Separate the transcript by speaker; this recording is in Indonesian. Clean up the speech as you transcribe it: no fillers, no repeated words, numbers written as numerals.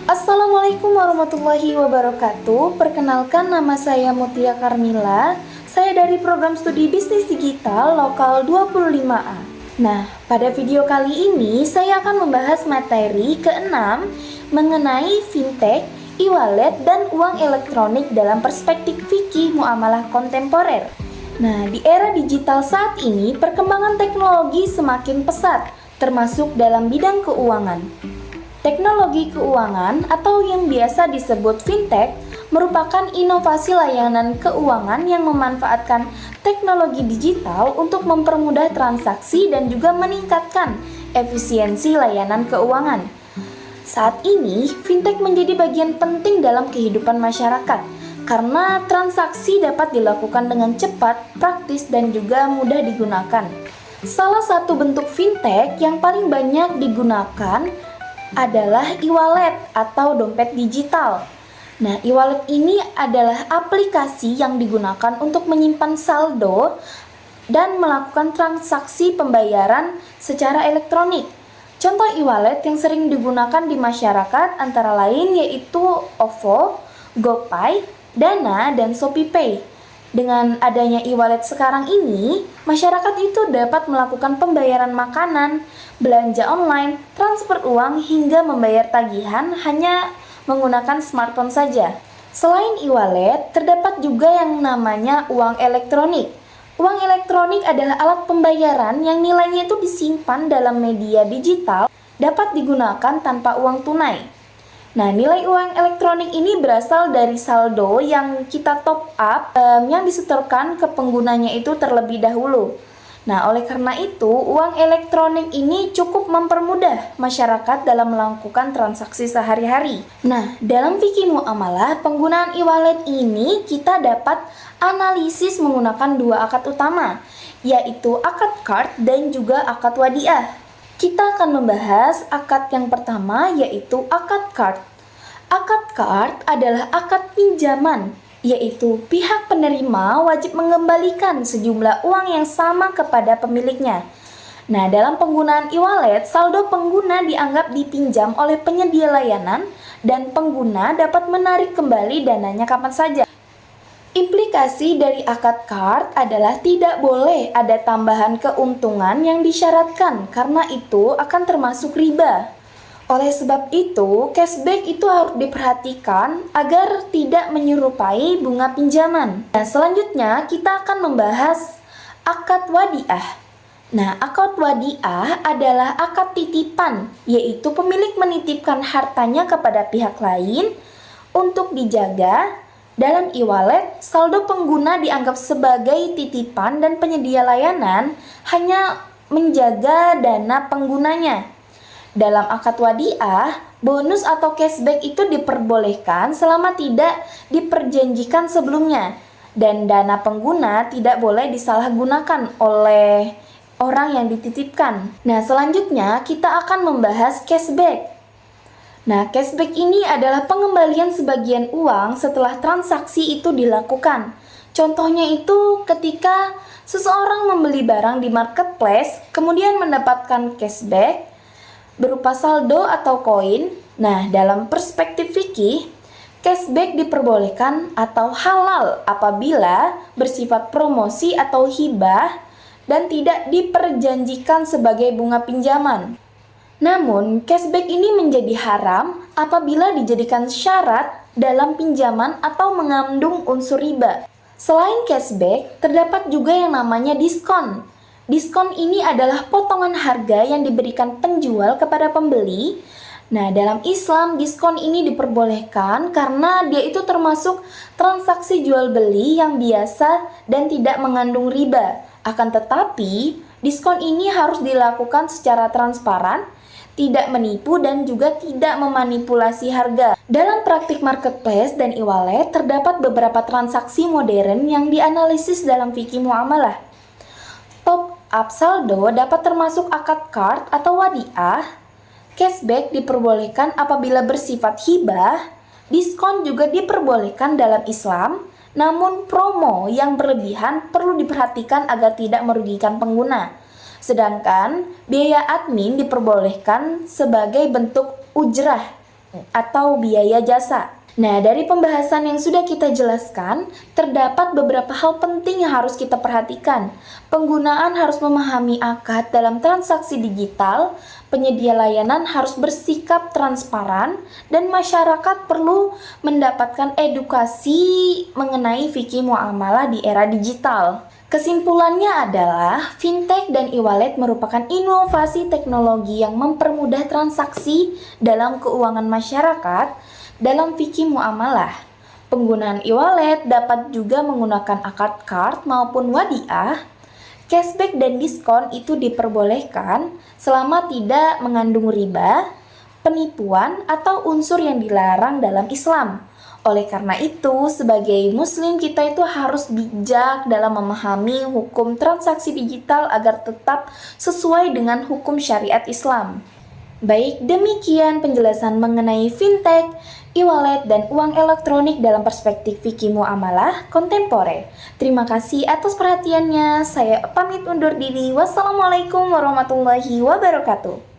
Speaker 1: Assalamualaikum warahmatullahi wabarakatuh. Perkenalkan, nama saya Mutia Karmila. Saya dari program studi bisnis digital lokal 25A. Nah, pada video kali ini saya akan membahas materi ke-6 mengenai fintech, e-wallet, dan uang elektronik dalam perspektif fikih muamalah kontemporer. Nah, di era digital saat ini, perkembangan teknologi semakin pesat, termasuk dalam bidang keuangan. Teknologi keuangan atau yang biasa disebut fintech merupakan inovasi layanan keuangan yang memanfaatkan teknologi digital untuk mempermudah transaksi dan juga meningkatkan efisiensi layanan keuangan. Saat ini, fintech menjadi bagian penting dalam kehidupan masyarakat karena transaksi dapat dilakukan dengan cepat, praktis, dan juga mudah digunakan. Salah satu bentuk fintech yang paling banyak digunakan adalah e-wallet atau dompet digital. Nah, e-wallet ini adalah aplikasi yang digunakan untuk menyimpan saldo dan melakukan transaksi pembayaran secara elektronik. Contoh e-wallet yang sering digunakan di masyarakat antara lain yaitu OVO, GoPay, Dana, dan ShopeePay. Dengan adanya e-wallet sekarang ini, masyarakat itu dapat melakukan pembayaran makanan, belanja online, transfer uang, hingga membayar tagihan hanya menggunakan smartphone saja. Selain e-wallet, terdapat juga yang namanya uang elektronik. Uang elektronik adalah alat pembayaran yang nilainya itu disimpan dalam media digital, dapat digunakan tanpa uang tunai. Nah, nilai uang elektronik ini berasal dari saldo yang kita top up yang disetorkan ke penggunanya itu terlebih dahulu. Nah, oleh karena itu, uang elektronik ini cukup mempermudah masyarakat dalam melakukan transaksi sehari-hari. Nah, dalam fikih muamalah, penggunaan e-wallet ini kita dapat analisis menggunakan dua akad utama, yaitu akad qard dan juga akad wadiah. Kita akan membahas akad yang pertama, yaitu akad qard. Akad qard adalah akad pinjaman, yaitu pihak penerima wajib mengembalikan sejumlah uang yang sama kepada pemiliknya. Nah, dalam penggunaan e-wallet, saldo pengguna dianggap dipinjam oleh penyedia layanan dan pengguna dapat menarik kembali dananya kapan saja. Implikasi dari akad qard adalah tidak boleh ada tambahan keuntungan yang disyaratkan karena itu akan termasuk riba. Oleh sebab itu, cashback itu harus diperhatikan agar tidak menyerupai bunga pinjaman. Nah, selanjutnya kita akan membahas akad wadiah. Nah, akad wadiah adalah akad titipan, yaitu pemilik menitipkan hartanya kepada pihak lain untuk dijaga. Dalam e-wallet, saldo pengguna dianggap sebagai titipan dan penyedia layanan hanya menjaga dana penggunanya. Dalam akad wadiah, bonus atau cashback itu diperbolehkan selama tidak diperjanjikan sebelumnya dan dana pengguna tidak boleh disalahgunakan oleh orang yang dititipkan. Nah, selanjutnya kita akan membahas cashback. Nah, cashback ini adalah pengembalian sebagian uang setelah transaksi itu dilakukan. Contohnya itu ketika seseorang membeli barang di marketplace, kemudian mendapatkan cashback berupa saldo atau koin. Nah, dalam perspektif fikih, cashback diperbolehkan atau halal apabila bersifat promosi atau hibah dan tidak diperjanjikan sebagai bunga pinjaman. Namun, cashback ini menjadi haram apabila dijadikan syarat dalam pinjaman atau mengandung unsur riba. Selain cashback, terdapat juga yang namanya diskon. Diskon ini adalah potongan harga yang diberikan penjual kepada pembeli. Nah, dalam Islam, diskon ini diperbolehkan karena dia itu termasuk transaksi jual beli yang biasa dan tidak mengandung riba. Akan tetapi, diskon ini harus dilakukan secara transparan, tidak menipu dan juga tidak memanipulasi harga. Dalam praktik marketplace dan e-wallet, terdapat beberapa transaksi modern yang dianalisis dalam fikih muamalah. Top up saldo dapat termasuk akad qard atau wadiah. Cashback diperbolehkan apabila bersifat hibah. Diskon juga diperbolehkan dalam Islam, namun promo yang berlebihan perlu diperhatikan agar tidak merugikan pengguna. Sedangkan biaya admin diperbolehkan sebagai bentuk ujrah atau biaya jasa. Nah, dari pembahasan yang sudah kita jelaskan, terdapat beberapa hal penting yang harus kita perhatikan. Penggunaan harus memahami akad dalam transaksi digital, penyedia layanan harus bersikap transparan, dan masyarakat perlu mendapatkan edukasi mengenai fikih muamalah di era digital. Kesimpulannya adalah, fintech dan e-wallet merupakan inovasi teknologi yang mempermudah transaksi dalam keuangan masyarakat. Dalam fikih muamalah, penggunaan e-wallet dapat juga menggunakan akad card maupun wadiah. Cashback dan diskon itu diperbolehkan selama tidak mengandung riba, penipuan, atau unsur yang dilarang dalam Islam. Oleh karena itu, sebagai muslim kita itu harus bijak dalam memahami hukum transaksi digital agar tetap sesuai dengan hukum syariat Islam. Baik, demikian penjelasan mengenai fintech, e-wallet, dan uang elektronik dalam perspektif fikih muamalah kontemporer. Terima kasih atas perhatiannya. Saya pamit undur diri. Wassalamualaikum warahmatullahi wabarakatuh.